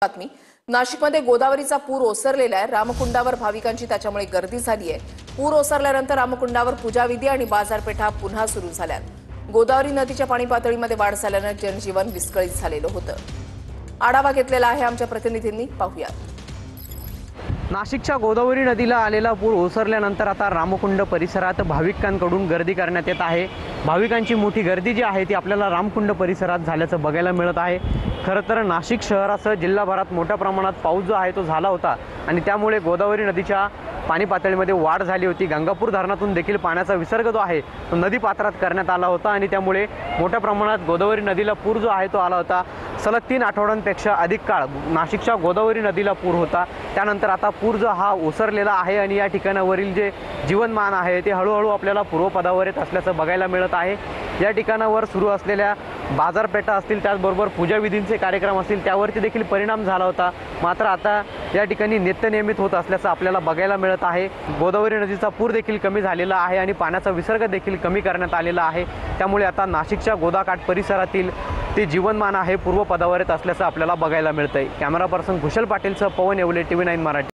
बातमी नाशिकमध्ये गोदावरीचा पूर ओसरलेला आहे। रामकुंडावर भाविकांची त्याच्यामुळे गर्दी झाली आहे। पूर ओसरल्यानंतर रामकुंडावर पूजाविधी आणि बाजारपेठा पुन्हा सुरू झाल्यात। गोदावरी नदीच्या पाणी पातळीमध्ये वाढ झाल्याने जनजीवन विस्कळीत झालेलं होतं। आढावा घेतलेला आहे आमच्या प्रतिनिधींनी, पाहूयात। नाशिकच्या गोदावरी नदीला आलेला पूर ओसरल्यानंतर आता रामकुंड परिसरात भाविकांकडून गर्दी करण्यात येत आहे। भाविकांची मोठी गर्दी जी आहे ती आपल्याला रामकुंड परिसरात झाल्याचं बघायला मिळत आहे। खरं तर नाशिक शहरासह जिल्हाभरात मोठ्या प्रमाणात पाऊस जो आहे तो झाला होता आणि त्यामुळे गोदावरी नदीच्या पाणी पातळीमध्ये वाढ झाली होती। गंगापूर धरणातून देखील पाण्याचा विसर्ग जो आहे तो नदी पात्रात करण्यात आला होता आणि त्यामुळे मोठ्या प्रमाणात गोदावरी नदीला पूर जो आहे तो आला होता। सलग 3 आठवड्यांपेक्षा अधिक काळ नाशिकच्या गोदावरी नदीला पूर होता। त्यानंतर आता पूर जो हा ओसरलेला आहे आणि या ठिकाणावरील जे जीवनमान आहे ते हळूहळू आपल्याला पूर्वपदावर येत असल्याचं बघायला मिळत आहे। या ठिकाणावर सुरू असलेल्या बाजारपेठा असतील, त्याचबरोबर पूजाविधींचे कार्यक्रम असतील, त्यावरती देखील परिणाम झाला होता। मात्र आता या ठिकाणी नित्यनियमित होत असल्याचं आपल्याला बघायला मिळत आहे। गोदावरी नदीचा पूर देखील कमी झालेला आहे आणि पाण्याचा विसर्ग देखील कमी करण्यात आलेला आहे। त्यामुळे आता नाशिकच्या गोदाकाठ परिसरातील ते जीवनमान आहे पूर्वपदावर येत असल्याचं आपल्याला बघायला मिळतंय। कॅमेरा पर्सन कुशल पाटीलसह पवन येवले, TV9 मराठी।